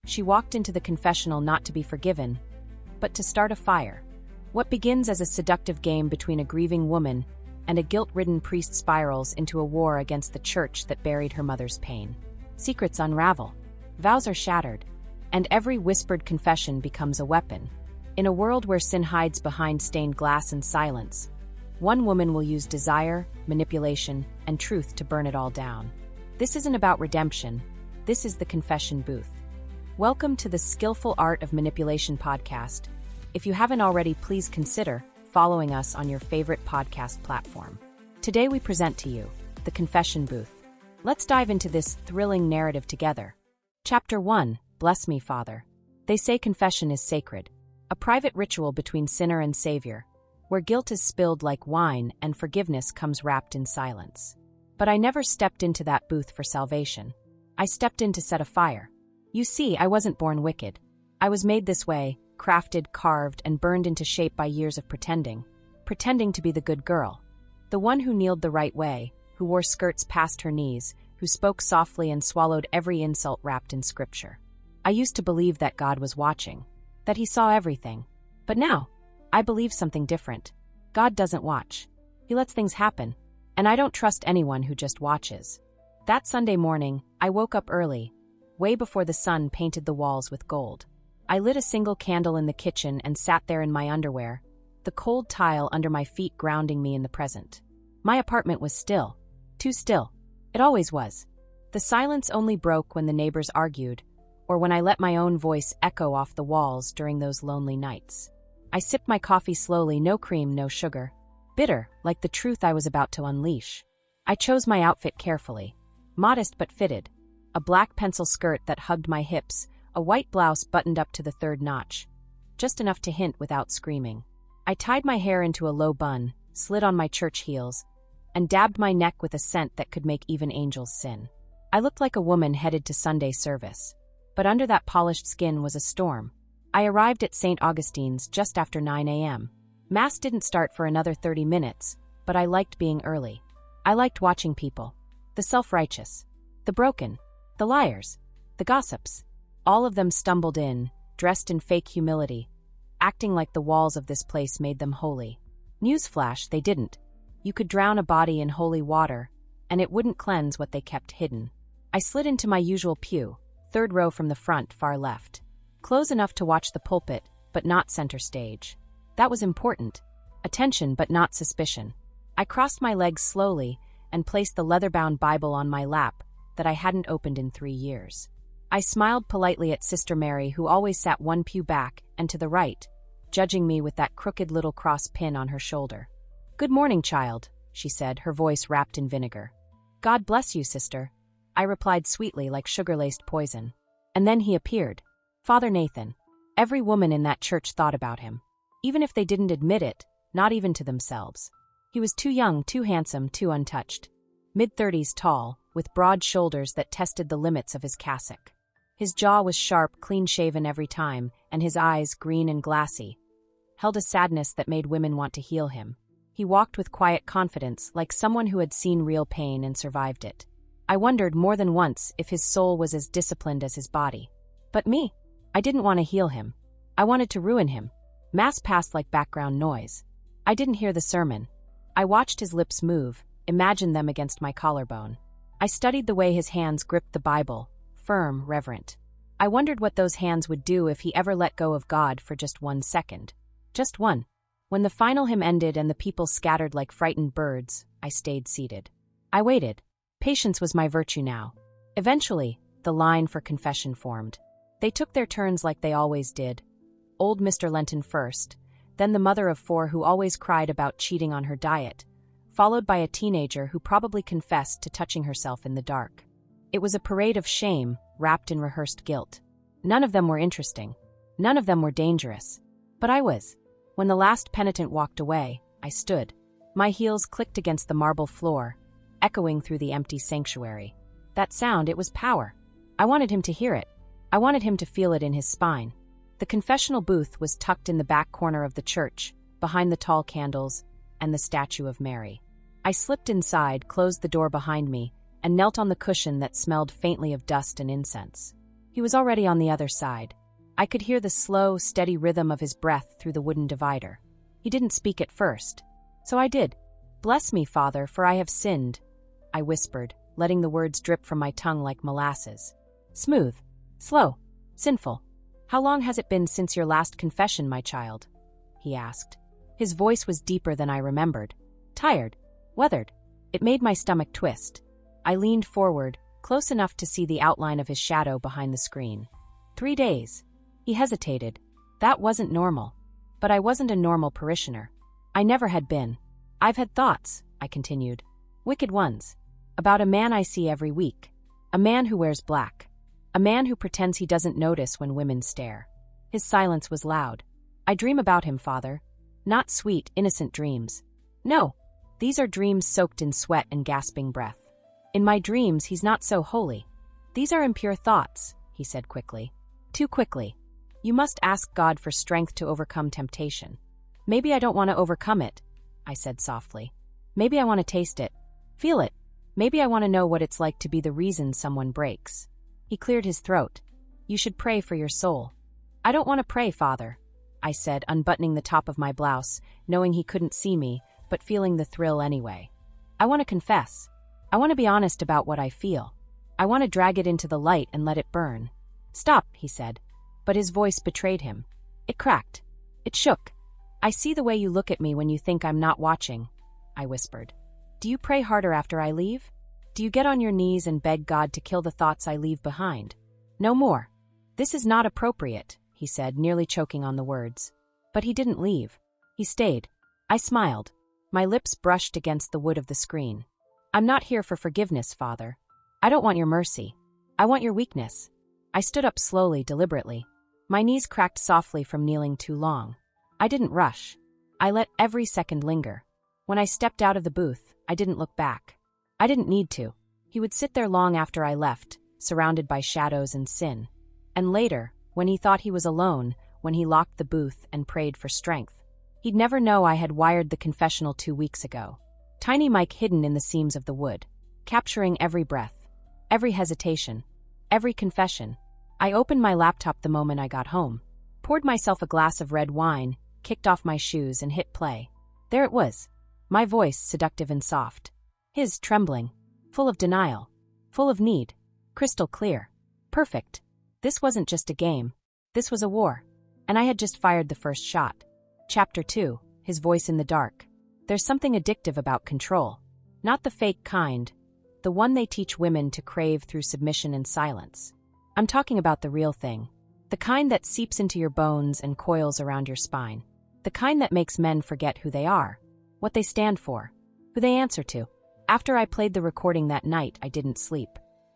She walked into the confessional not to be forgiven, but to start a fire. What begins as a seductive game between a grieving woman and a guilt-ridden priest spirals into a war against the church that buried her mother's pain. Secrets unravel, vows are shattered, and every whispered confession becomes a weapon. In a world where sin hides behind stained glass and silence, one woman will use desire, manipulation, and truth to burn it all down. This isn't about redemption. This is the confession booth. Welcome to the Skillful Art of Manipulation podcast. If you haven't already, please consider following us on your favorite podcast platform. Today we present to you the confession booth. Let's dive into this thrilling narrative together. Chapter 1. Bless me, Father. They say confession is sacred, a private ritual between sinner and Savior, where guilt is spilled like wine and forgiveness comes wrapped in silence. But I never stepped into that booth for salvation. I stepped in to set a fire. You see, I wasn't born wicked. I was made this way, crafted, carved, and burned into shape by years of pretending to be the good girl, the one who kneeled the right way, who wore skirts past her knees, who spoke softly and swallowed every insult wrapped in scripture. I used to believe that God was watching, that he saw everything. But now, I believe something different. God doesn't watch. He lets things happen, and I don't trust anyone who just watches. That Sunday morning, I woke up early, way before the sun painted the walls with gold. I lit a single candle in the kitchen and sat there in my underwear, the cold tile under my feet grounding me in the present. My apartment was still. Too still. It always was. The silence only broke when the neighbors argued, or when I let my own voice echo off the walls during those lonely nights. I sipped my coffee slowly, no cream, no sugar. Bitter, like the truth I was about to unleash. I chose my outfit carefully. Modest but fitted. A black pencil skirt that hugged my hips, a white blouse buttoned up to the third notch. Just enough to hint without screaming. I tied my hair into a low bun, slid on my church heels, and dabbed my neck with a scent that could make even angels sin. I looked like a woman headed to Sunday service. But under that polished skin was a storm. I arrived at St. Augustine's just after 9 a.m. Mass didn't start for another 30 minutes, but I liked being early. I liked watching people. The self-righteous. The broken. The liars. The gossips. All of them stumbled in, dressed in fake humility, acting like the walls of this place made them holy. Newsflash, they didn't. You could drown a body in holy water, and it wouldn't cleanse what they kept hidden. I slid into my usual pew, third row from the front, far left. Close enough to watch the pulpit, but not center stage. That was important. Attention, but not suspicion. I crossed my legs slowly and placed the leather-bound Bible on my lap that I hadn't opened in 3 years. I smiled politely at Sister Mary, who always sat one pew back and to the right, judging me with that crooked little cross pin on her shoulder. "Good morning, child," she said, her voice wrapped in vinegar. "God bless you, sister," I replied sweetly like sugar-laced poison. And then he appeared. Father Nathan. Every woman in that church thought about him. Even if they didn't admit it, not even to themselves. He was too young, too handsome, too untouched. Mid-30s tall, with broad shoulders that tested the limits of his cassock. His jaw was sharp, clean-shaven every time, and his eyes, green and glassy, held a sadness that made women want to heal him. He walked with quiet confidence, like someone who had seen real pain and survived it. I wondered more than once if his soul was as disciplined as his body. But me? I didn't want to heal him. I wanted to ruin him. Mass passed like background noise. I didn't hear the sermon. I watched his lips move, imagined them against my collarbone. I studied the way his hands gripped the Bible, firm, reverent. I wondered what those hands would do if he ever let go of God for just 1 second. Just one. When the final hymn ended and the people scattered like frightened birds, I stayed seated. I waited. Patience was my virtue now. Eventually, the line for confession formed. They took their turns like they always did. Old Mr. Lenton first, then the mother of 4 who always cried about cheating on her diet, followed by a teenager who probably confessed to touching herself in the dark. It was a parade of shame, wrapped in rehearsed guilt. None of them were interesting. None of them were dangerous. But I was. When the last penitent walked away, I stood. My heels clicked against the marble floor, echoing through the empty sanctuary. That sound, it was power. I wanted him to hear it. I wanted him to feel it in his spine. The confessional booth was tucked in the back corner of the church, behind the tall candles and the statue of Mary. I slipped inside, closed the door behind me, and knelt on the cushion that smelled faintly of dust and incense. He was already on the other side. I could hear the slow, steady rhythm of his breath through the wooden divider. He didn't speak at first. So I did. "Bless me, Father, for I have sinned," I whispered, letting the words drip from my tongue like molasses. "Smooth. Slow. Sinful. How long has it been since your last confession, my child?" he asked. His voice was deeper than I remembered. Tired. Weathered. It made my stomach twist. I leaned forward, close enough to see the outline of his shadow behind the screen. 3 days. He hesitated. That wasn't normal. But I wasn't a normal parishioner. I never had been. "I've had thoughts," I continued. "Wicked ones. About a man I see every week. A man who wears black. A man who pretends he doesn't notice when women stare." His silence was loud. "I dream about him, Father. Not sweet, innocent dreams. No. These are dreams soaked in sweat and gasping breath. In my dreams, he's not so holy. These are impure thoughts," he said quickly. "Too quickly. You must ask God for strength to overcome temptation." "Maybe I don't want to overcome it," I said softly. "Maybe I want to taste it. Feel it. Maybe I want to know what it's like to be the reason someone breaks." He cleared his throat. "You should pray for your soul." "I don't want to pray, Father," I said, unbuttoning the top of my blouse, knowing he couldn't see me, but feeling the thrill anyway. "I want to confess. I want to be honest about what I feel. I want to drag it into the light and let it burn." "Stop," he said, but his voice betrayed him. It cracked. It shook. "I see the way you look at me when you think I'm not watching," I whispered. "Do you pray harder after I leave? Do you get on your knees and beg God to kill the thoughts I leave behind?" "No more. This is not appropriate," he said, nearly choking on the words. But he didn't leave. He stayed. I smiled. My lips brushed against the wood of the screen. "I'm not here for forgiveness, Father. I don't want your mercy. I want your weakness." I stood up slowly, deliberately. My knees cracked softly from kneeling too long. I didn't rush. I let every second linger. When I stepped out of the booth, I didn't look back. I didn't need to. He would sit there long after I left, surrounded by shadows and sin. And later, when he thought he was alone, when he locked the booth and prayed for strength, he'd never know I had wired the confessional 2 weeks ago. Tiny Mike hidden in the seams of the wood, capturing every breath, every hesitation, every confession. I opened my laptop the moment I got home, poured myself a glass of red wine, kicked off my shoes and hit play. There it was. My voice seductive and soft. His trembling, full of denial, full of need, crystal clear. Perfect. This wasn't just a game. This was a war. And I had just fired the first shot. Chapter 2, his voice in the dark. There's something addictive about control. Not the fake kind, the one they teach women to crave through submission and silence. I'm talking about the real thing. The kind that seeps into your bones and coils around your spine. The kind that makes men forget who they are, what they stand for, who they answer to. After I played the recording that night, I didn't sleep.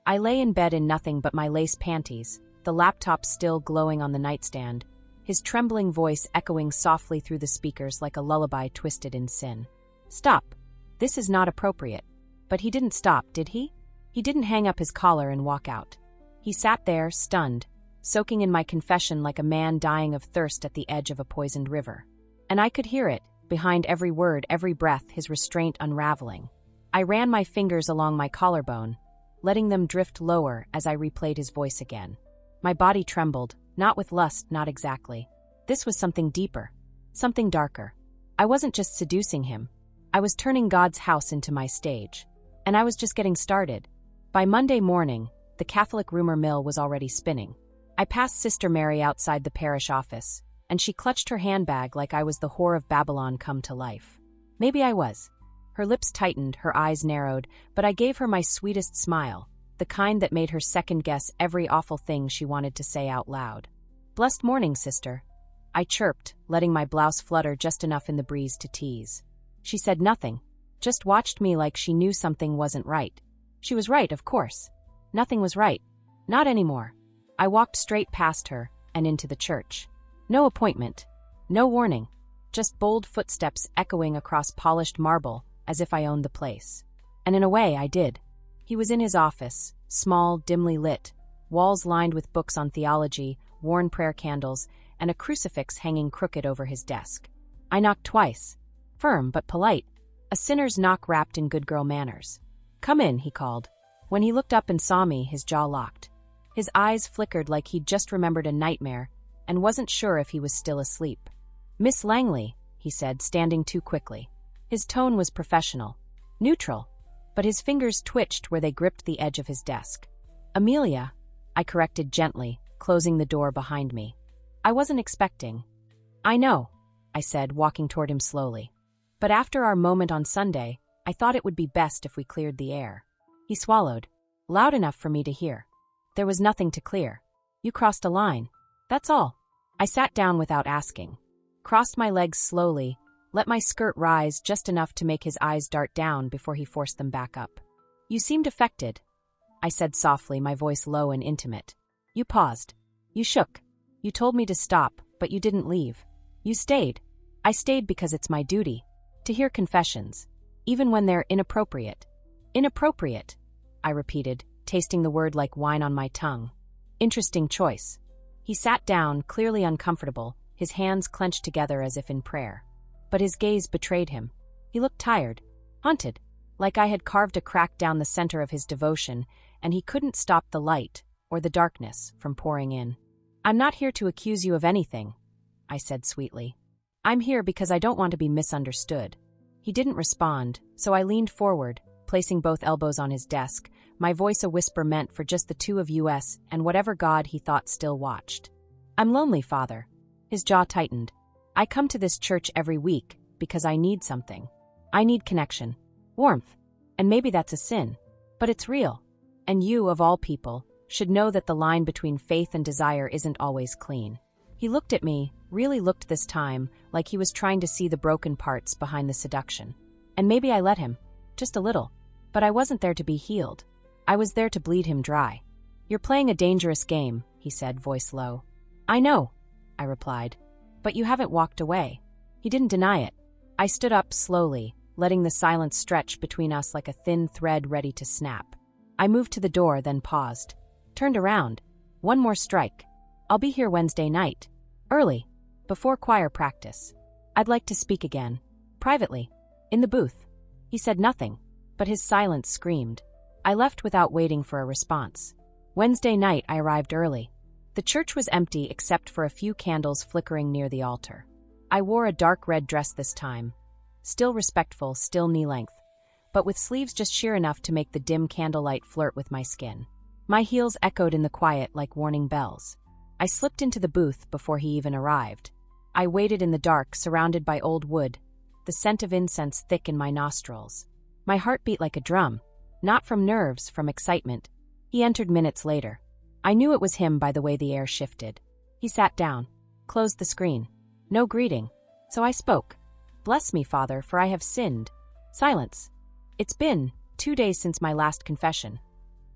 I lay in bed in nothing but my lace panties, the laptop still glowing on the nightstand, his trembling voice echoing softly through the speakers like a lullaby twisted in sin. "Stop. This is not appropriate." But he didn't stop, did he? He didn't hang up his collar and walk out. He sat there, stunned, soaking in my confession like a man dying of thirst at the edge of a poisoned river. And I could hear it, behind every word, every breath, his restraint unraveling. I ran my fingers along my collarbone, letting them drift lower as I replayed his voice again. My body trembled, not with lust, not exactly. This was something deeper, something darker. I wasn't just seducing him. I was turning God's house into my stage. And I was just getting started. By Monday morning, the Catholic rumor mill was already spinning. I passed Sister Mary outside the parish office, and she clutched her handbag like I was the whore of Babylon come to life. Maybe I was. Her lips tightened, her eyes narrowed, but I gave her my sweetest smile, the kind that made her second-guess every awful thing she wanted to say out loud. "Blessed morning, sister," I chirped, letting my blouse flutter just enough in the breeze to tease. She said nothing, just watched me like she knew something wasn't right. She was right, of course. Nothing was right. Not anymore. I walked straight past her and into the church. No appointment. No warning. Just bold footsteps echoing across polished marble as if I owned the place. And in a way, I did. He was in his office, small, dimly lit, walls lined with books on theology, worn prayer candles, and a crucifix hanging crooked over his desk. I knocked twice. Firm but polite. A sinner's knock wrapped in good girl manners. "Come in," he called. When he looked up and saw me, his jaw locked. His eyes flickered like he'd just remembered a nightmare and wasn't sure if he was still asleep. "Miss Langley," he said, standing too quickly. His tone was professional, neutral, but his fingers twitched where they gripped the edge of his desk. "Amelia," I corrected gently, closing the door behind me. "I wasn't expecting." "I know," I said, walking toward him slowly. "But after our moment on Sunday, I thought it would be best if we cleared the air." He swallowed, loud enough for me to hear. "There was nothing to clear. You crossed a line. That's all." I sat down without asking, crossed my legs slowly, let my skirt rise just enough to make his eyes dart down before he forced them back up. "You seemed affected," I said softly, my voice low and intimate. "You paused. You shook. You told me to stop, but you didn't leave. You stayed." "I stayed because it's my duty to hear confessions, even when they're inappropriate." "Inappropriate," I repeated, tasting the word like wine on my tongue. "Interesting choice." He sat down, clearly uncomfortable, his hands clenched together as if in prayer. But his gaze betrayed him. He looked tired, haunted, like I had carved a crack down the center of his devotion, and he couldn't stop the light, or the darkness, from pouring in. "I'm not here to accuse you of anything," I said sweetly. "I'm here because I don't want to be misunderstood." He didn't respond, so I leaned forward, placing both elbows on his desk, my voice a whisper meant for just the two of us and whatever God he thought still watched. "I'm lonely, Father." His jaw tightened. "I come to this church every week because I need something. I need connection, warmth, and maybe that's a sin, but it's real. And you, of all people, should know that the line between faith and desire isn't always clean." He looked at me, really looked this time, like he was trying to see the broken parts behind the seduction. And maybe I let him, just a little, but I wasn't there to be healed. I was there to bleed him dry. "You're playing a dangerous game," he said, voice low. "I know," I replied. "But you haven't walked away." He didn't deny it. I stood up slowly, letting the silence stretch between us like a thin thread ready to snap. I moved to the door, then paused. Turned around. "One more strike. I'll be here Wednesday night. Early. Before choir practice. I'd like to speak again. Privately. In the booth." He said nothing, but his silence screamed. I left without waiting for a response. Wednesday night I arrived early. The church was empty except for a few candles flickering near the altar. I wore a dark red dress this time. Still respectful, still knee-length, but with sleeves just sheer enough to make the dim candlelight flirt with my skin. My heels echoed in the quiet like warning bells. I slipped into the booth before he even arrived. I waited in the dark, surrounded by old wood, the scent of incense thick in my nostrils. My heart beat like a drum. Not from nerves, from excitement. He entered minutes later. I knew it was him by the way the air shifted. He sat down, closed the screen. No greeting. So I spoke. "Bless me, Father, for I have sinned." Silence. "It's been 2 days since my last confession."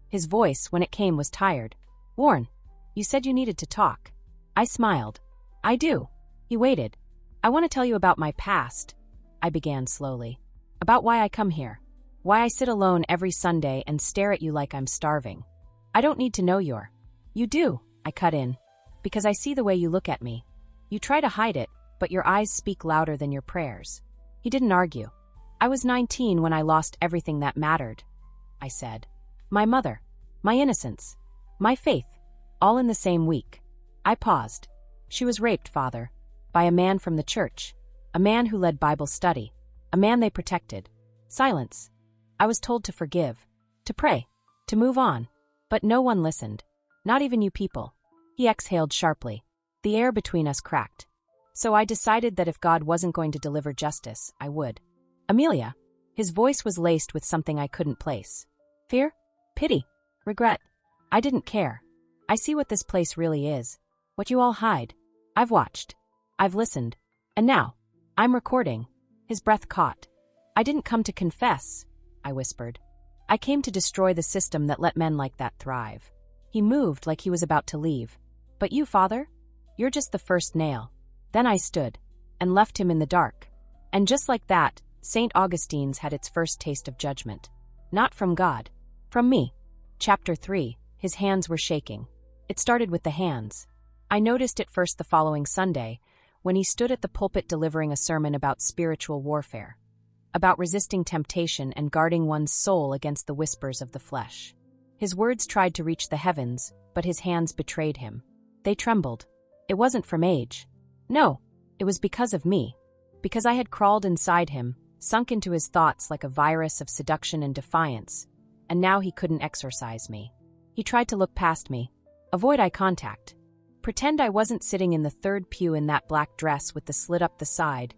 His voice, when it came, was tired. "Warren, you said you needed to talk." I smiled. "I do." He waited. "I want to tell you about my past," I began slowly. "About why I come here. Why I sit alone every Sunday and stare at you like I'm starving. I don't need to know You do," I cut in. "Because I see the way you look at me. You try to hide it, but your eyes speak louder than your prayers." He didn't argue. "I was 19 when I lost everything that mattered," I said. "My mother, my innocence, my faith, all in the same week." I paused. "She was raped, Father, by a man from the church, a man who led Bible study, a man they protected." Silence. I was told to forgive, to pray, to move on, but no one listened. Not even you people. He exhaled sharply. The air between us cracked. So I decided that if God wasn't going to deliver justice, I would. "Amelia." His voice was laced with something I couldn't place. Fear? Pity? Regret? I didn't care. I see what this place really is. What you all hide. I've watched. I've listened. And now, I'm recording. His breath caught. "I didn't come to confess," I whispered. "I came to destroy the system that let men like that thrive." He moved like he was about to leave. "But you, Father? You're just the first nail." Then I stood, and left him in the dark. And just like that, St. Augustine's had its first taste of judgment. Not from God. From me. Chapter 3. His hands were shaking. It started with the hands. I noticed it first the following Sunday, when he stood at the pulpit delivering a sermon about spiritual warfare. About resisting temptation and guarding one's soul against the whispers of the flesh. His words tried to reach the heavens, but his hands betrayed him. They trembled. It wasn't from age. No, it was because of me. Because I had crawled inside him, sunk into his thoughts like a virus of seduction and defiance, and now he couldn't exorcise me. He tried to look past me, avoid eye contact, pretend I wasn't sitting in the third pew in that black dress with the slit up the side,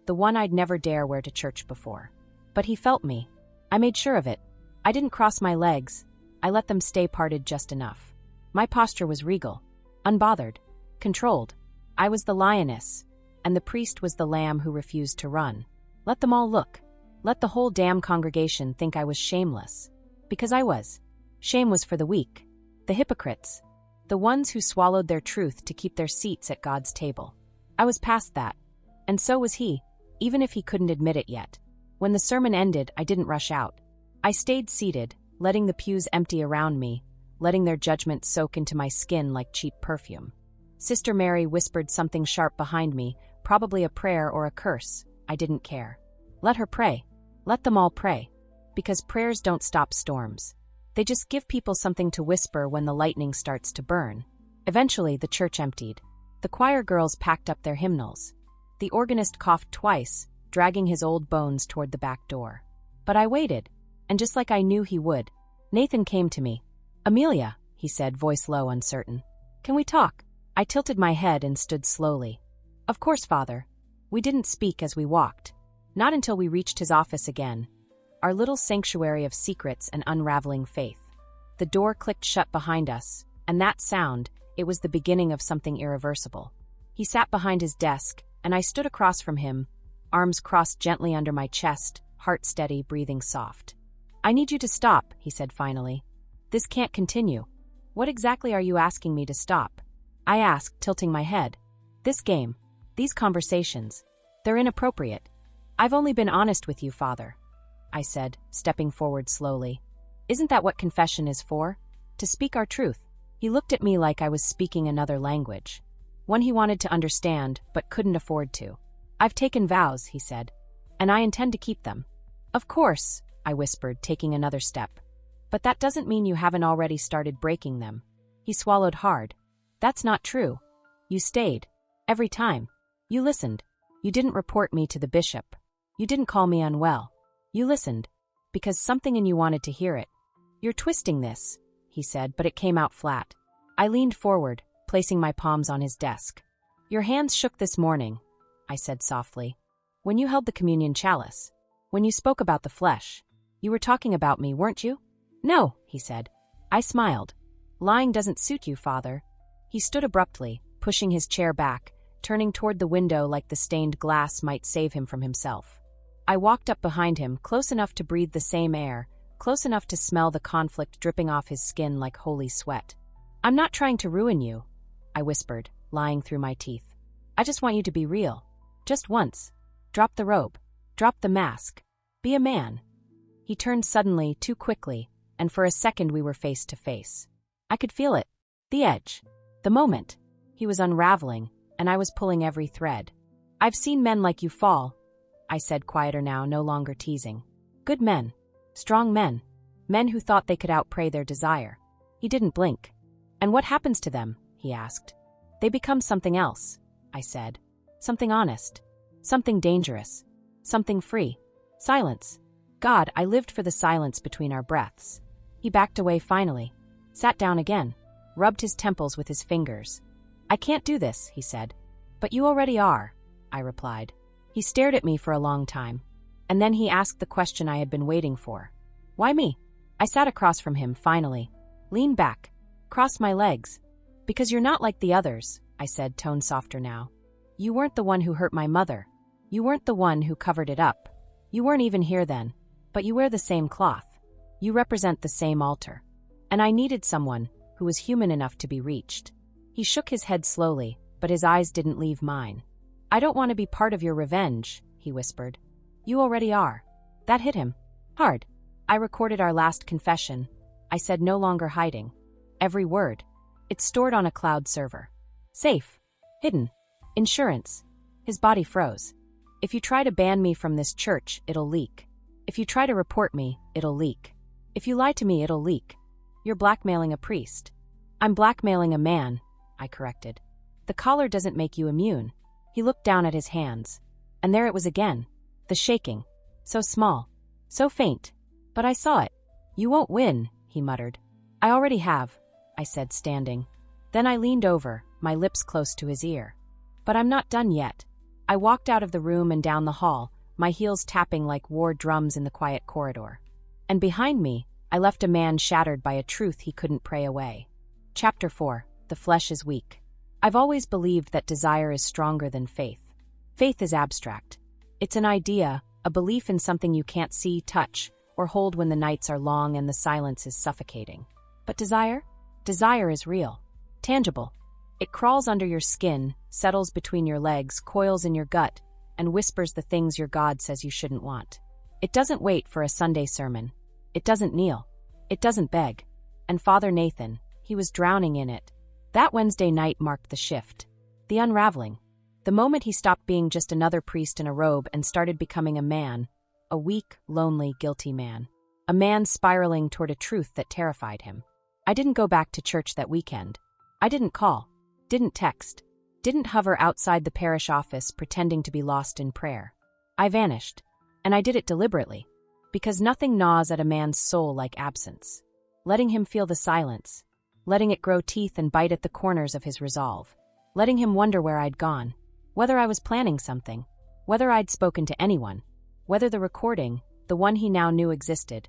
the one I'd never dare wear to church before. But he felt me. I made sure of it. I didn't cross my legs. I let them stay parted just enough. My posture was regal, unbothered, controlled. I was the lioness, and the priest was the lamb who refused to run. Let them all look. Let the whole damn congregation think I was shameless. Because I was. Shame was for the weak, the hypocrites, the ones who swallowed their truth to keep their seats at God's table. I was past that. And so was he, even if he couldn't admit it yet. When the sermon ended, I didn't rush out. I stayed seated, letting the pews empty around me, letting their judgment soak into my skin like cheap perfume. Sister Mary whispered something sharp behind me, probably a prayer or a curse. I didn't care. Let her pray. Let them all pray. Because prayers don't stop storms. They just give people something to whisper when the lightning starts to burn. Eventually, the church emptied. The choir girls packed up their hymnals. The organist coughed twice, dragging his old bones toward the back door. But I waited, and just like I knew he would, Nathan came to me. "Amelia," he said, voice low, uncertain. "Can we talk?" I tilted my head and stood slowly. "Of course, Father." We didn't speak as we walked. Not until we reached his office again. Our little sanctuary of secrets and unraveling faith. The door clicked shut behind us, and that sound, it was the beginning of something irreversible. He sat behind his desk, and I stood across from him, arms crossed gently under my chest, heart steady, breathing soft. "I need you to stop," he said finally. "This can't continue." "What exactly are you asking me to stop?" I asked, tilting my head. "This game, these conversations, they're inappropriate. I've only been honest with you, Father," I said, stepping forward slowly. "Isn't that what confession is for? To speak our truth?" He looked at me like I was speaking another language. One he wanted to understand, but couldn't afford to. "I've taken vows," he said, "and I intend to keep them." "Of course," I whispered, taking another step. "But that doesn't mean you haven't already started breaking them." He swallowed hard. "That's not true. You stayed. Every time. You listened. You didn't report me to the bishop. You didn't call me unwell. You listened. Because something in you wanted to hear it." "You're twisting this," he said, but it came out flat. I leaned forward, placing my palms on his desk. "Your hands shook this morning," I said softly. "When you held the communion chalice. When you spoke about the flesh. You were talking about me, weren't you?" "No," he said. I smiled. "Lying doesn't suit you, Father." He stood abruptly, pushing his chair back, turning toward the window like the stained glass might save him from himself. I walked up behind him, close enough to breathe the same air, close enough to smell the conflict dripping off his skin like holy sweat. "I'm not trying to ruin you," I whispered, lying through my teeth. "I just want you to be real. Just once. Drop the robe. Drop the mask. Be a man." He turned suddenly, too quickly, and for a second we were face to face. I could feel it. The edge. The moment. He was unraveling, and I was pulling every thread. "I've seen men like you fall," I said, quieter now, no longer teasing. "Good men. Strong men. Men who thought they could outpray their desire." He didn't blink. "And what happens to them?" he asked. "They become something else," I said. "Something honest. Something dangerous. Something free. Silence. God, I lived for the silence between our breaths." He backed away finally. Sat down again. Rubbed his temples with his fingers. "I can't do this," he said. "But you already are," I replied. He stared at me for a long time. And then he asked the question I had been waiting for. "Why me?" I sat across from him, finally. Leaned back. Crossed my legs. "Because you're not like the others," I said, tone softer now. "You weren't the one who hurt my mother. You weren't the one who covered it up. You weren't even here then. But you wear the same cloth. You represent the same altar. And I needed someone who was human enough to be reached." He shook his head slowly, but his eyes didn't leave mine. "I don't want to be part of your revenge," he whispered. "You already are." That hit him. Hard. I recorded our last confession. I said, no longer hiding. Every word. It's stored on a cloud server. Safe. Hidden. Insurance. His body froze. "If you try to ban me from this church, it'll leak. If you try to report me, it'll leak. If you lie to me, it'll leak." You're blackmailing a priest. I'm blackmailing a man, I corrected. The collar doesn't make you immune. He looked down at his hands. And there it was again. The shaking. So small. So faint. But I saw it. You won't win, he muttered. I already have, I said, standing. Then I leaned over, my lips close to his ear. But I'm not done yet. I walked out of the room and down the hall, my heels tapping like war drums in the quiet corridor. And behind me, I left a man shattered by a truth he couldn't pray away. Chapter 4. The flesh is weak. I've always believed that desire is stronger than faith. Faith is abstract. It's an idea, a belief in something you can't see, touch, or hold when the nights are long and the silence is suffocating. But desire? Desire is real. Tangible. It crawls under your skin, settles between your legs, coils in your gut, and whispers the things your God says you shouldn't want. It doesn't wait for a Sunday sermon. It doesn't kneel. It doesn't beg. And Father Nathan, he was drowning in it. That Wednesday night marked the shift. The unraveling. The moment he stopped being just another priest in a robe and started becoming a man. A weak, lonely, guilty man. A man spiraling toward a truth that terrified him. I didn't go back to church that weekend. I didn't call. Didn't text. Didn't hover outside the parish office pretending to be lost in prayer. I vanished. And I did it deliberately. Because nothing gnaws at a man's soul like absence. Letting him feel the silence. Letting it grow teeth and bite at the corners of his resolve. Letting him wonder where I'd gone. Whether I was planning something. Whether I'd spoken to anyone. Whether the recording, the one he now knew existed,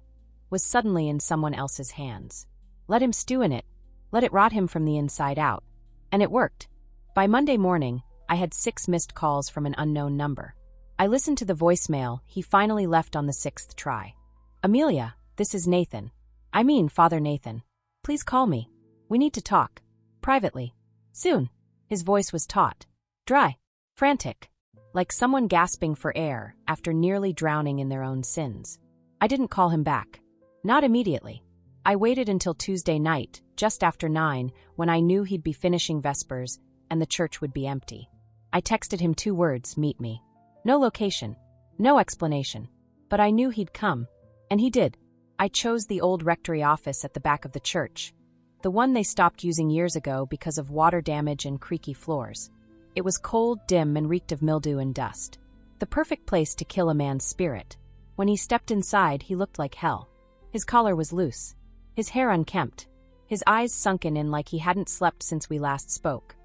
was suddenly in someone else's hands. Let him stew in it. Let it rot him from the inside out. And it worked. By Monday morning, I had 6 missed calls from an unknown number. I listened to the voicemail he finally left on the 6th try. Amelia, this is Nathan. I mean Father Nathan. Please call me. We need to talk. Privately. Soon. His voice was taut. Dry. Frantic. Like someone gasping for air after nearly drowning in their own sins. I didn't call him back. Not immediately. I waited until Tuesday night, just after 9, when I knew he'd be finishing Vespers and the church would be empty. I texted him 2 words, meet me. No location. No explanation. But I knew he'd come. And he did. I chose the old rectory office at the back of the church. The one they stopped using years ago because of water damage and creaky floors. It was cold, dim, and reeked of mildew and dust. The perfect place to kill a man's spirit. When he stepped inside, he looked like hell. His collar was loose. His hair unkempt. His eyes sunken in like he hadn't slept since we last spoke.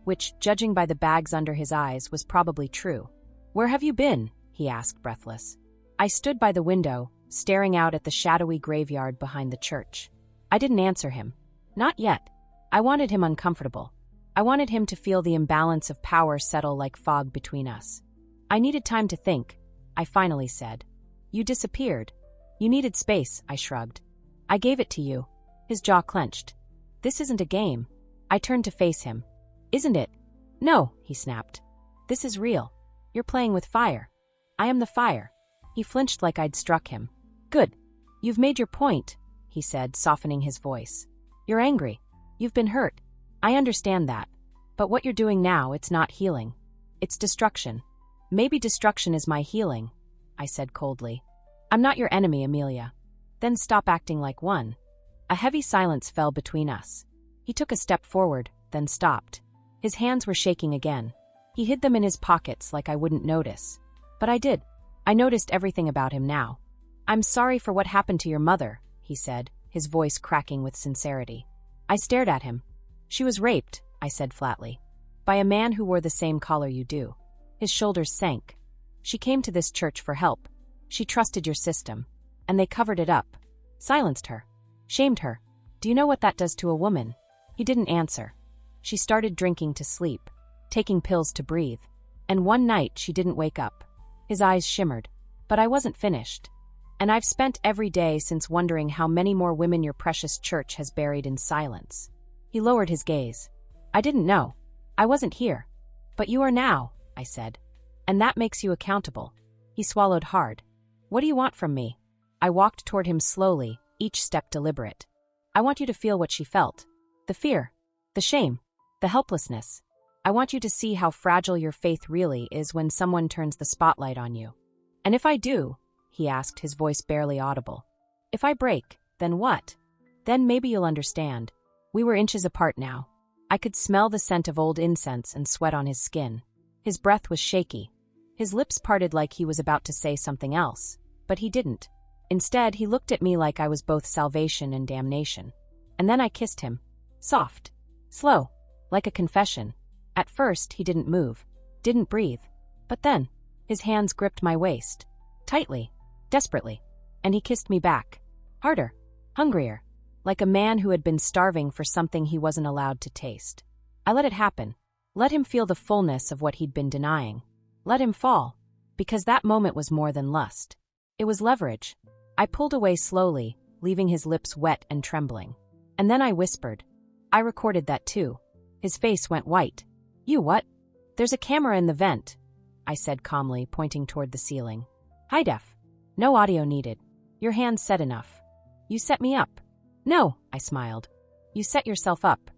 Which, judging by the bags under his eyes, was probably true. Where have you been? He asked, breathless. I stood by the window, staring out at the shadowy graveyard behind the church. I didn't answer him. Not yet. I wanted him uncomfortable. I wanted him to feel the imbalance of power settle like fog between us. I needed time to think, I finally said. You disappeared. You needed space, I shrugged. I gave it to you. His jaw clenched. This isn't a game. I turned to face him. Isn't it? No, he snapped. This is real. You're playing with fire. I am the fire. He flinched like I'd struck him. Good. You've made your point, he said, softening his voice. You're angry. You've been hurt. I understand that. But what you're doing now, it's not healing. It's destruction. Maybe destruction is my healing, I said coldly. I'm not your enemy, Amelia. Then stop acting like one. A heavy silence fell between us. He took a step forward, then stopped. His hands were shaking again. He hid them in his pockets like I wouldn't notice. But I did. I noticed everything about him now. I'm sorry for what happened to your mother, he said, his voice cracking with sincerity. I stared at him. She was raped, I said flatly. By a man who wore the same collar you do. His shoulders sank. She came to this church for help. She trusted your system. And they covered it up. Silenced her. Shamed her. Do you know what that does to a woman? He didn't answer. She started drinking to sleep. Taking pills to breathe. And one night she didn't wake up. His eyes shimmered. But I wasn't finished. And I've spent every day since wondering how many more women your precious church has buried in silence. He lowered his gaze. I didn't know. I wasn't here. But you are now, I said. And that makes you accountable. He swallowed hard. What do you want from me? I walked toward him slowly, each step deliberate. I want you to feel what she felt. The fear. The shame. The helplessness. I want you to see how fragile your faith really is when someone turns the spotlight on you. And if I do, he asked, his voice barely audible. If I break, then what? Then maybe you'll understand. We were inches apart now. I could smell the scent of old incense and sweat on his skin. His breath was shaky. His lips parted like he was about to say something else, but he didn't. Instead, he looked at me like I was both salvation and damnation. And then I kissed him. Soft. Slow. Like a confession. At first, he didn't move. Didn't breathe. But then, his hands gripped my waist. Tightly. Desperately. And he kissed me back. Harder. Hungrier. Like a man who had been starving for something he wasn't allowed to taste. I let it happen. Let him feel the fullness of what he'd been denying. Let him fall. Because that moment was more than lust. It was leverage. I pulled away slowly, leaving his lips wet and trembling. And then I whispered. I recorded that too. His face went white. You what? There's a camera in the vent, I said calmly, pointing toward the ceiling. High def. No audio needed. Your hands said enough. You set me up. No, I smiled. You set yourself up.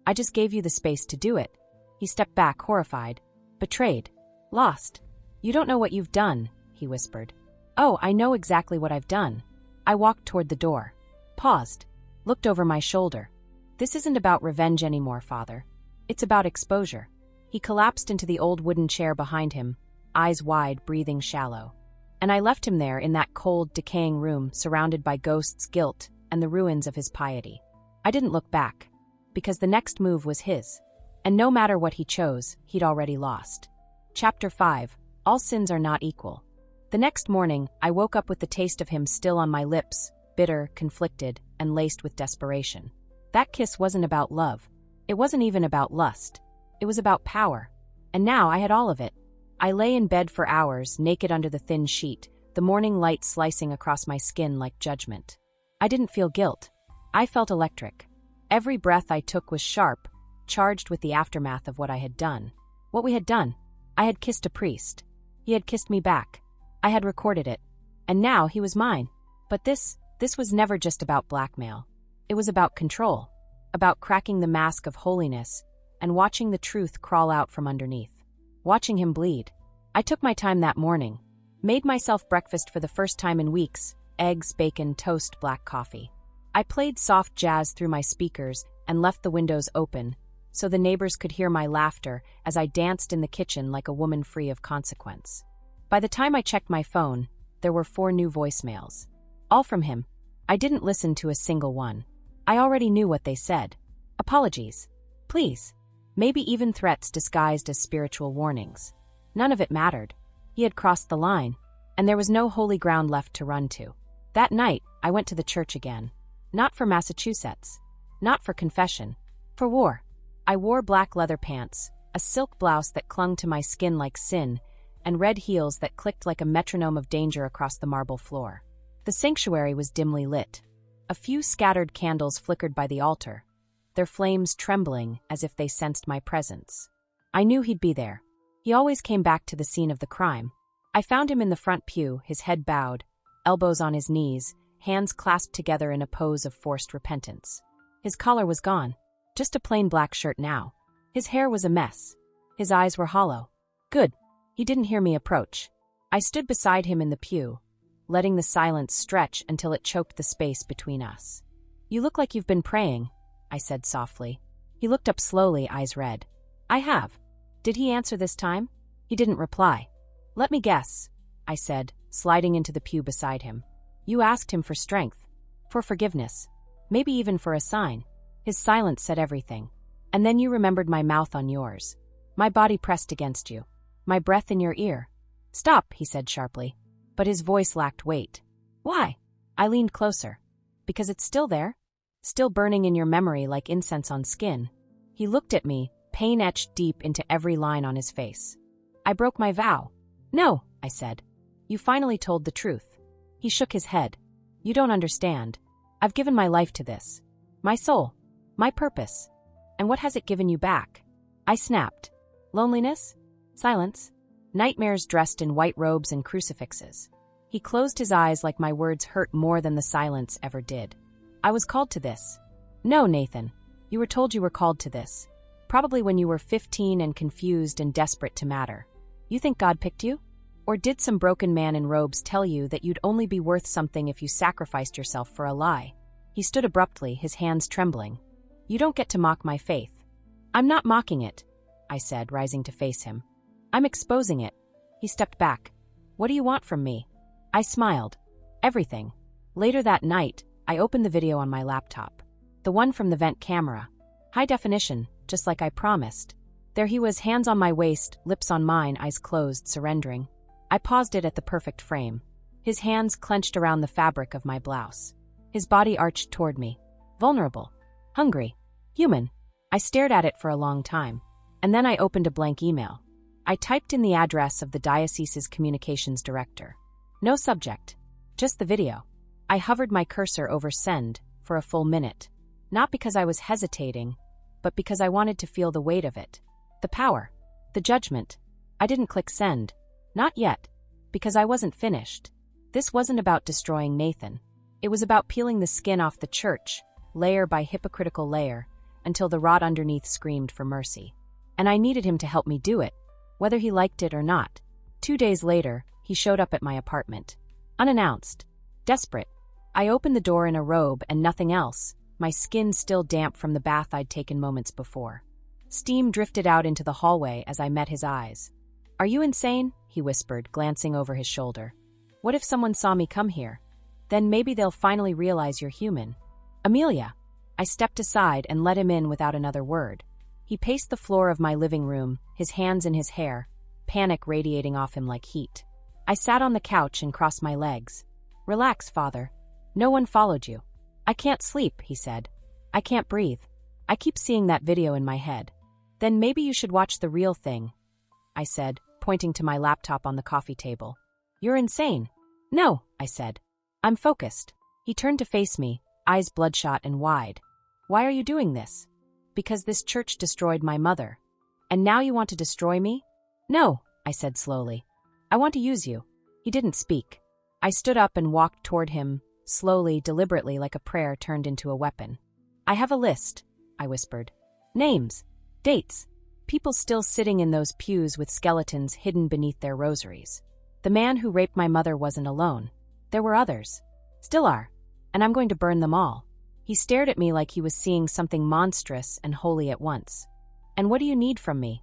I just gave you the space to do it. He stepped back, horrified. Betrayed. Lost. You don't know what you've done, he whispered. Oh, I know exactly what I've done. I walked toward the door. Paused. Looked over my shoulder. This isn't about revenge anymore, Father. It's about exposure. He collapsed into the old wooden chair behind him, eyes wide, breathing shallow. And I left him there in that cold, decaying room, surrounded by ghosts, guilt, and the ruins of his piety. I didn't look back, because the next move was his. And no matter what he chose, he'd already lost. Chapter 5. All sins are not equal. The next morning, I woke up with the taste of him still on my lips, bitter, conflicted, and laced with desperation. That kiss wasn't about love. It wasn't even about lust. It was about power. And now I had all of it. I lay in bed for hours, naked under the thin sheet, the morning light slicing across my skin like judgment. I didn't feel guilt. I felt electric. Every breath I took was sharp, charged with the aftermath of what I had done. What we had done. I had kissed a priest. He had kissed me back. I had recorded it. And now he was mine. But this was never just about blackmail. It was about control. About cracking the mask of holiness and watching the truth crawl out from underneath. Watching him bleed. I took my time that morning. Made myself breakfast for the first time in weeks. Eggs, bacon, toast, black coffee. I played soft jazz through my speakers and left the windows open so the neighbors could hear my laughter as I danced in the kitchen like a woman free of consequence. By the time I checked my phone, there were 4 new voicemails. All from him. I didn't listen to a single one. I already knew what they said. Apologies. Please. Maybe even threats disguised as spiritual warnings. None of it mattered. He had crossed the line, and there was no holy ground left to run to. That night, I went to the church again. Not for Massachusetts. Not for confession. For war. I wore black leather pants, a silk blouse that clung to my skin like sin, and red heels that clicked like a metronome of danger across the marble floor. The sanctuary was dimly lit. A few scattered candles flickered by the altar, their flames trembling as if they sensed my presence. I knew he'd be there. He always came back to the scene of the crime. I found him in the front pew, his head bowed, elbows on his knees, hands clasped together in a pose of forced repentance. His collar was gone, just a plain black shirt now. His hair was a mess. His eyes were hollow. Good. He didn't hear me approach. I stood beside him in the pew, letting the silence stretch until it choked the space between us. You look like you've been praying, I said softly. He looked up slowly, eyes red. I have. Did he answer this time? He didn't reply. Let me guess, I said, sliding into the pew beside him. You asked him for strength, for forgiveness, maybe even for a sign. His silence said everything. And then you remembered my mouth on yours. My body pressed against you. My breath in your ear. Stop, he said sharply. But his voice lacked weight. Why? I leaned closer. Because it's still there. Still burning in your memory like incense on skin. He looked at me, pain etched deep into every line on his face. I broke my vow. No, I said. You finally told the truth. He shook his head. You don't understand. I've given my life to this. My soul. My purpose. And what has it given you back? I snapped. Loneliness? Silence? Nightmares dressed in white robes and crucifixes. He closed his eyes like my words hurt more than the silence ever did. I was called to this. No, Nathan. You were told you were called to this. Probably when you were 15 and confused and desperate to matter. You think God picked you? Or did some broken man in robes tell you that you'd only be worth something if you sacrificed yourself for a lie? He stood abruptly, his hands trembling. "You don't get to mock my faith." "I'm not mocking it," I said, rising to face him. "I'm exposing it." He stepped back. "What do you want from me?" I smiled. "Everything." Later that night, I opened the video on my laptop. The one from the vent camera. High definition, just like I promised. There he was, hands on my waist, lips on mine, eyes closed, surrendering. I paused it at the perfect frame. His hands clenched around the fabric of my blouse. His body arched toward me. Vulnerable. Hungry. Human. I stared at it for a long time. And then I opened a blank email. I typed in the address of the diocese's communications director. No subject. Just the video. I hovered my cursor over send for a full minute. Not because I was hesitating, but because I wanted to feel the weight of it. The power. The judgment. I didn't click send. Not yet. Because I wasn't finished. This wasn't about destroying Nathan. It was about peeling the skin off the church, layer by hypocritical layer, until the rot underneath screamed for mercy. And I needed him to help me do it, whether he liked it or not. 2 days later, he showed up at my apartment. Unannounced. Desperate. I opened the door in a robe and nothing else, my skin still damp from the bath I'd taken moments before. Steam drifted out into the hallway as I met his eyes. "Are you insane?" he whispered, glancing over his shoulder. "What if someone saw me come here? Then maybe they'll finally realize you're human." "Amelia." I stepped aside and let him in without another word. He paced the floor of my living room, his hands in his hair, panic radiating off him like heat. I sat on the couch and crossed my legs. "Relax, Father. No one followed you." "I can't sleep," he said. "I can't breathe. I keep seeing that video in my head." "Then maybe you should watch the real thing," I said, pointing to my laptop on the coffee table. "You're insane." "No," I said. "I'm focused." He turned to face me, eyes bloodshot and wide. "Why are you doing this?" "Because this church destroyed my mother." "And now you want to destroy me?" "No," I said slowly. "I want to use you." He didn't speak. I stood up and walked toward him, slowly, deliberately, like a prayer turned into a weapon. "I have a list," I whispered. "Names. Dates. People still sitting in those pews with skeletons hidden beneath their rosaries. The man who raped my mother wasn't alone. There were others. Still are. And I'm going to burn them all." He stared at me like he was seeing something monstrous and holy at once. "And what do you need from me?"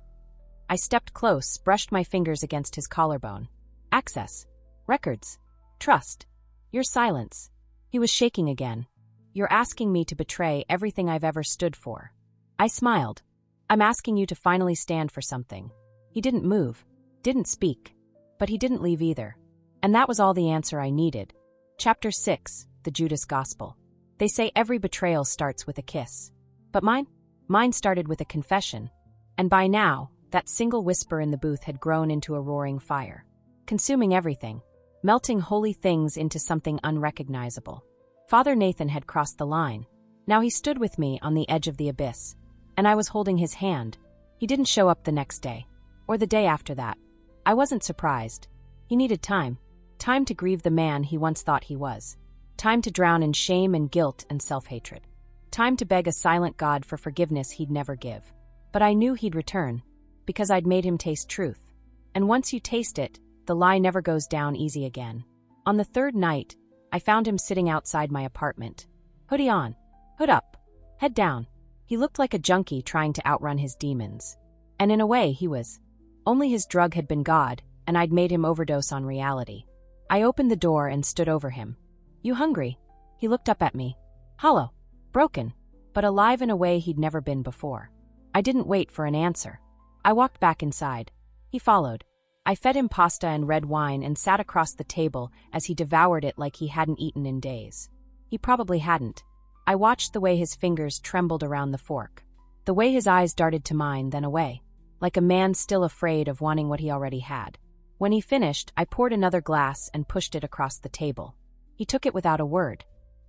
I stepped close, brushed my fingers against his collarbone. "Access. Records. Trust. Your silence." He was shaking again. "You're asking me to betray everything I've ever stood for." I smiled. "I'm asking you to finally stand for something." He didn't move, didn't speak, but he didn't leave either. And that was all the answer I needed. Chapter 6, The Judas Gospel. They say every betrayal starts with a kiss. But mine started with a confession. And by now, that single whisper in the booth had grown into a roaring fire, consuming everything, melting holy things into something unrecognizable. Father Nathan had crossed the line. Now he stood with me on the edge of the abyss. And I was holding his hand. He didn't show up the next day. Or the day after that. I wasn't surprised. He needed time. Time to grieve the man he once thought he was. Time to drown in shame and guilt and self-hatred. Time to beg a silent God for forgiveness he'd never give. But I knew he'd return, because I'd made him taste truth. And once you taste it, the lie never goes down easy again. On the third night, I found him sitting outside my apartment. Hoodie on. Hood up. Head down. He looked like a junkie trying to outrun his demons. And in a way, he was. Only his drug had been God, and I'd made him overdose on reality. I opened the door and stood over him. "You hungry?" He looked up at me. Hollow. Broken. But alive in a way he'd never been before. I didn't wait for an answer. I walked back inside. He followed. I fed him pasta and red wine and sat across the table as he devoured it like he hadn't eaten in days. He probably hadn't. I watched the way his fingers trembled around the fork. The way his eyes darted to mine, then away. Like a man still afraid of wanting what he already had. When he finished, I poured another glass and pushed it across the table. He took it without a word.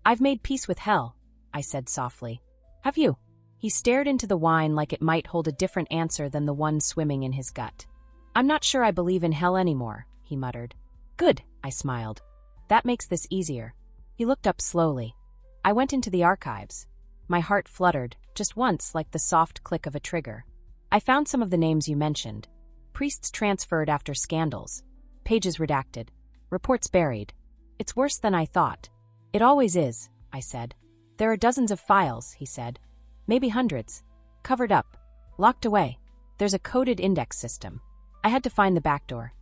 "I've made peace with hell," I said softly. "Have you?" He stared into the wine like it might hold a different answer than the one swimming in his gut. "I'm not sure I believe in hell anymore," he muttered. "Good," I smiled. "That makes this easier." He looked up slowly. I went into the archives. My heart fluttered, just once, like the soft click of a trigger. I found some of the names you mentioned. Priests transferred after scandals. Pages redacted. Reports buried. "It's worse than I thought." "It always is," I said. There are dozens of files, he said. Maybe hundreds. Covered up. Locked away. There's a coded index system. I had to find the back door.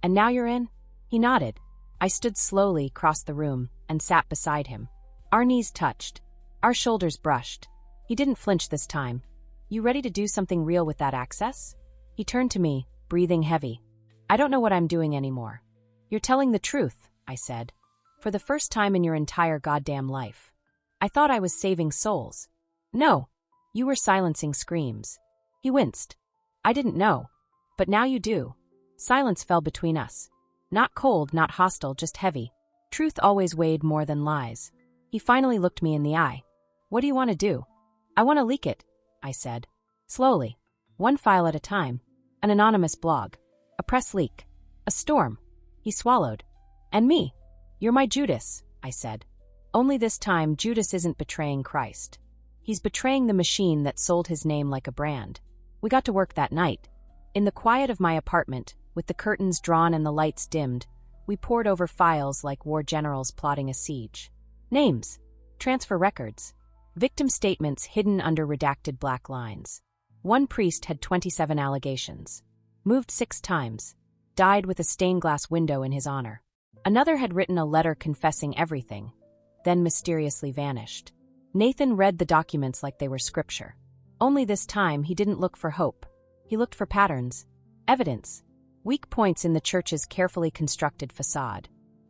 And now you're in? He nodded. I stood slowly, crossed the room, and sat beside him. Our knees touched. Our shoulders brushed. He didn't flinch this time. You ready to do something real with that access? He turned to me, breathing heavy. I don't know what I'm doing anymore. You're telling the truth, I said. For the first time in your entire goddamn life. I thought I was saving souls. No. You were silencing screams. He winced. I didn't know. But now you do. Silence fell between us. Not cold, not hostile, just heavy. Truth always weighed more than lies. He finally looked me in the eye. What do you want to do? I want to leak it, I said. Slowly. One file at a time. An anonymous blog. A press leak. A storm. He swallowed. And me. You're my Judas, I said. Only this time, Judas isn't betraying Christ. He's betraying the machine that sold his name like a brand. We got to work that night. In the quiet of my apartment, with the curtains drawn and the lights dimmed, we pored over files like war generals plotting a siege. Names. Transfer records. Victim statements hidden under redacted black lines. One priest had 27 allegations. Moved 6 times. Died with a stained glass window in his honor. Another had written a letter confessing everything, then mysteriously vanished. Nathan read the documents like they were scripture. Only this time he didn't look for hope. He looked for patterns. Evidence. Weak points in the church's carefully constructed facade.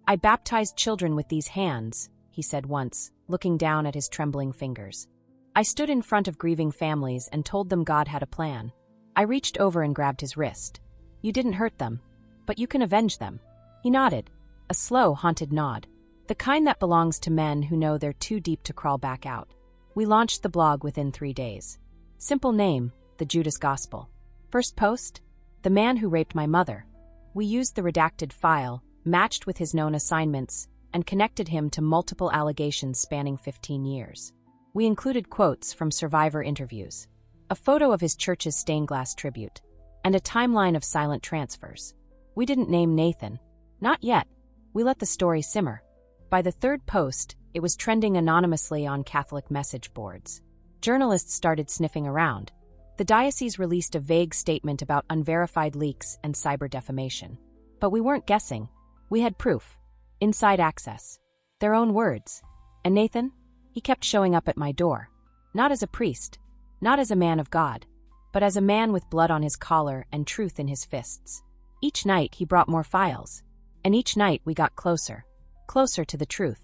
I baptized children with these hands, he said once, looking down at his trembling fingers. I stood in front of grieving families and told them God had a plan. I reached over and grabbed his wrist. You didn't hurt them, but you can avenge them. He nodded, a slow, haunted nod. The kind that belongs to men who know they're too deep to crawl back out. We launched the blog within 3 days. Simple name, The Judas Gospel. First post? The man who raped my mother. We used the redacted file, matched with his known assignments, and connected him to multiple allegations spanning 15 years. We included quotes from survivor interviews, a photo of his church's stained glass tribute, and a timeline of silent transfers. We didn't name Nathan. Not yet. We let the story simmer. By the 3rd post, it was trending anonymously on Catholic message boards. Journalists started sniffing around. The diocese released a vague statement about unverified leaks and cyber defamation. But we weren't guessing. We had proof. Inside access. Their own words. And Nathan? He kept showing up at my door. Not as a priest. Not as a man of God. But as a man with blood on his collar and truth in his fists. Each night he brought more files. And each night we got closer. Closer to the truth.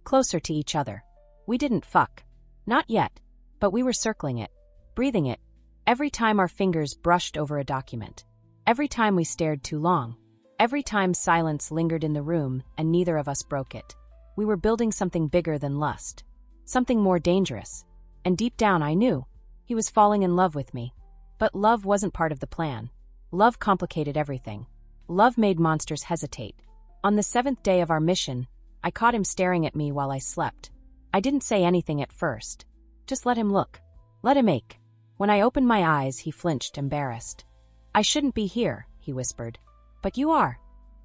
Closer to each other. We didn't fuck. Not yet. But we were circling it. Breathing it. Every time our fingers brushed over a document. Every time we stared too long. Every time silence lingered in the room and neither of us broke it. We were building something bigger than lust. Something more dangerous. And deep down I knew. He was falling in love with me. But love wasn't part of the plan. Love complicated everything. Love made monsters hesitate. On the 7th day of our mission, I caught him staring at me while I slept. I didn't say anything at first. Just let him look. Let him ache. When I opened my eyes, he flinched, embarrassed. I shouldn't be here, he whispered. But you are.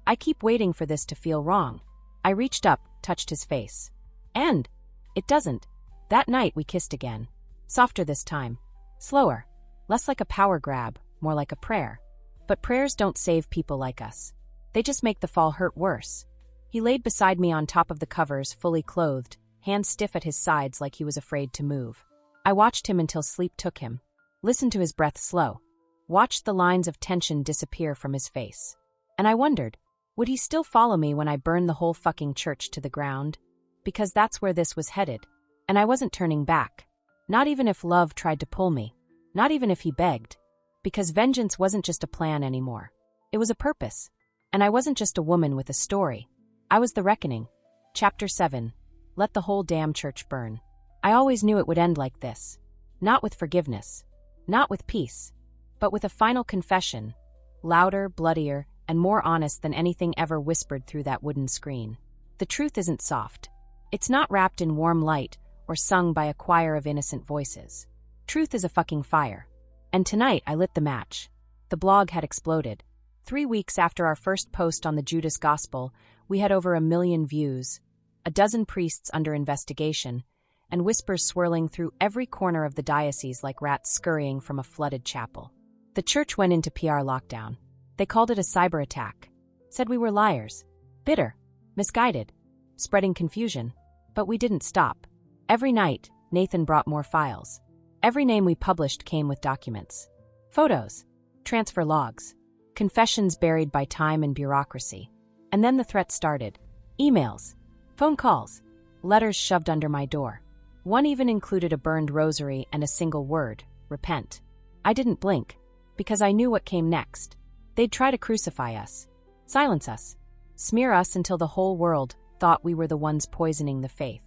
I keep waiting for this to feel wrong. I reached up, touched his face. And it doesn't. That night we kissed again. Softer this time. Slower. Less like a power grab, more like a prayer. But prayers don't save people like us. They just make the fall hurt worse. He laid beside me on top of the covers, fully clothed, hands stiff at his sides like he was afraid to move. I watched him until sleep took him. Listened to his breath slow. Watched the lines of tension disappear from his face. And I wondered, would he still follow me when I burned the whole fucking church to the ground? Because that's where this was headed. And I wasn't turning back. Not even if love tried to pull me. Not even if he begged. Because vengeance wasn't just a plan anymore. It was a purpose. And I wasn't just a woman with a story. I was the reckoning. Chapter 7. Let the whole damn church burn. I always knew it would end like this. Not with forgiveness. Not with peace. But with a final confession. Louder, bloodier, and more honest than anything ever whispered through that wooden screen. The truth isn't soft. It's not wrapped in warm light or sung by a choir of innocent voices. Truth is a fucking fire. And tonight I lit the match. The blog had exploded. 3 weeks after our first post on the Judas Gospel, we had over 1 million views, a dozen priests under investigation, and whispers swirling through every corner of the diocese like rats scurrying from a flooded chapel. The church went into PR lockdown. They called it a cyber attack. Said we were liars, bitter, misguided, spreading confusion. But we didn't stop. Every night, Nathan brought more files. Every name we published came with documents. Photos, transfer logs, confessions buried by time and bureaucracy. And then the threats started. Emails, phone calls, letters shoved under my door. One even included a burned rosary and a single word, repent. I didn't blink, because I knew what came next. They'd try to crucify us, silence us, smear us until the whole world thought we were the ones poisoning the faith.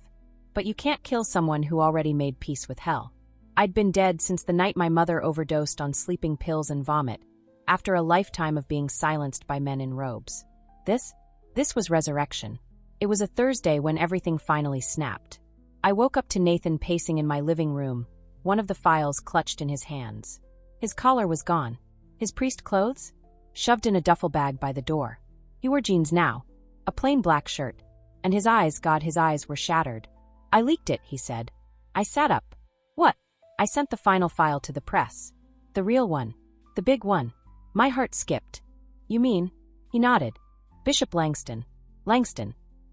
But you can't kill someone who already made peace with hell. I'd been dead since the night my mother overdosed on sleeping pills and vomit, after a lifetime of being silenced by men in robes. This was resurrection. It was a Thursday when everything finally snapped. I woke up to Nathan pacing in my living room, one of the files clutched in his hands. His collar was gone. His priest clothes? Shoved in a duffel bag by the door. He wore jeans now, a plain black shirt, and his eyes, God, his eyes were shattered. I leaked it, he said. I sat up. What? I sent the final file to the press. The real one. The big one. My heart skipped. You mean? He nodded. Bishop Langston,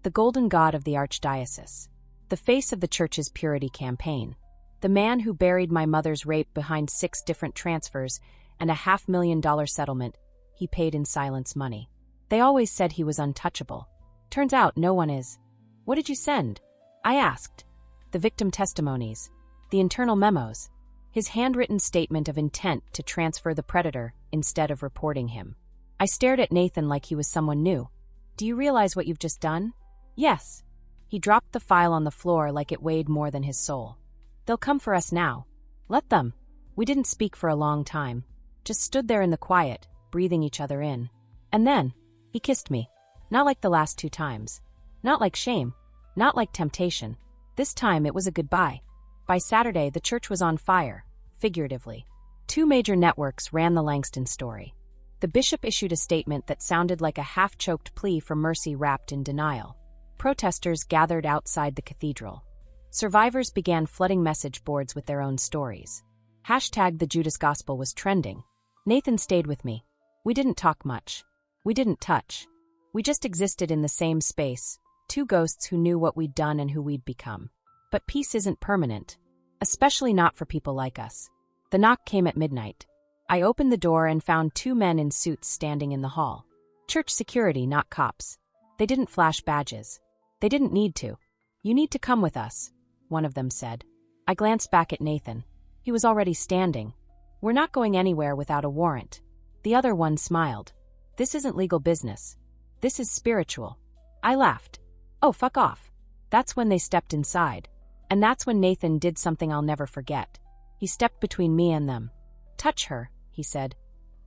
the golden god of the archdiocese. The face of the church's purity campaign. The man who buried my mother's rape behind 6 different transfers and a $500,000 settlement he paid in silence money. They always said he was untouchable. Turns out no one is. What did you send? I asked. The victim testimonies. The internal memos. His handwritten statement of intent to transfer the predator instead of reporting him. I stared at Nathan like he was someone new. Do you realize what you've just done? Yes. He dropped the file on the floor like it weighed more than his soul. They'll come for us now. Let them. We didn't speak for a long time. Just stood there in the quiet, breathing each other in. And then, he kissed me. Not like the last 2 times. Not like shame. Not like temptation. This time it was a goodbye. By Saturday, the church was on fire, figuratively. 2 major networks ran the Langston story. The bishop issued a statement that sounded like a half-choked plea for mercy wrapped in denial. Protesters gathered outside the cathedral. Survivors began flooding message boards with their own stories. #The Judas Gospel was trending. Nathan stayed with me. We didn't talk much. We didn't touch. We just existed in the same space, 2 ghosts who knew what we'd done and who we'd become. But peace isn't permanent, especially not for people like us. The knock came at midnight. I opened the door and found 2 men in suits standing in the hall. Church security, not cops. They didn't flash badges. They didn't need to. You need to come with us, one of them said. I glanced back at Nathan. He was already standing. We're not going anywhere without a warrant. The other one smiled. This isn't legal business. This is spiritual. I laughed. Oh, fuck off. That's when they stepped inside. And that's when Nathan did something I'll never forget. He stepped between me and them. Touch her, he said,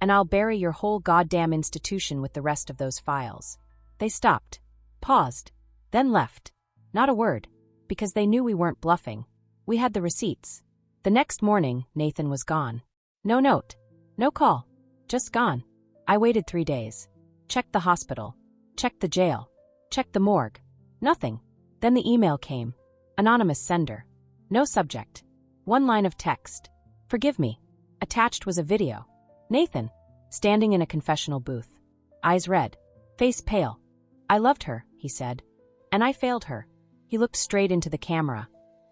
and I'll bury your whole goddamn institution with the rest of those files. They stopped, paused, then left. Not a word, because they knew we weren't bluffing. We had the receipts. The next morning, Nathan was gone. No note, no call, just gone. I waited 3 days. Checked the hospital, checked the jail, checked the morgue. Nothing. Then the email came. Anonymous sender. No subject. 1 line of text. Forgive me. Attached was a video. Nathan, standing in a confessional booth. Eyes red. Face pale. I loved her, he said. And I failed her. He looked straight into the camera.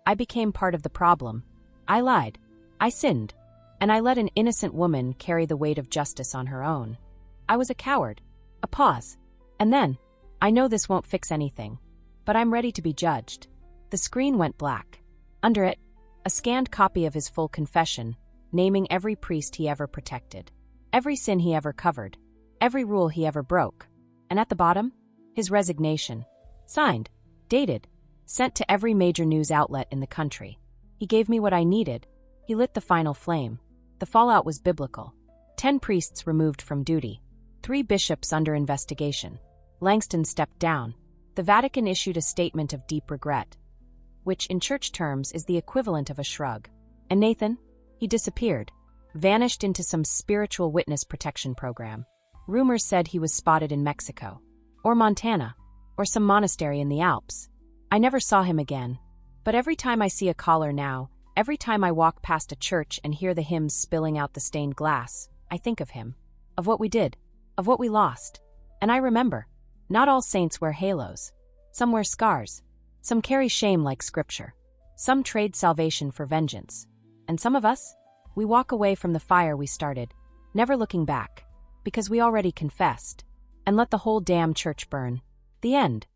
I became part of the problem. I lied. I sinned. And I let an innocent woman carry the weight of justice on her own. I was a coward. A pause. And then, I know this won't fix anything, but I'm ready to be judged. The screen went black. Under it, a scanned copy of his full confession, naming every priest he ever protected, every sin he ever covered, every rule he ever broke. And at the bottom, his resignation. Signed, dated, sent to every major news outlet in the country. He gave me what I needed. He lit the final flame. The fallout was biblical. 10 priests removed from duty. 3 bishops under investigation. Langston stepped down. The Vatican issued a statement of deep regret, which in church terms is the equivalent of a shrug. And Nathan? He disappeared, vanished into some spiritual witness protection program. Rumors said he was spotted in Mexico, or Montana, or some monastery in the Alps. I never saw him again. But every time I see a collar now, every time I walk past a church and hear the hymns spilling out the stained glass, I think of him, of what we did, of what we lost. And I remember, not all saints wear halos. Some wear scars. Some carry shame like scripture. Some trade salvation for vengeance. And some of us, we walk away from the fire we started, never looking back, because we already confessed, and let the whole damn church burn. The end.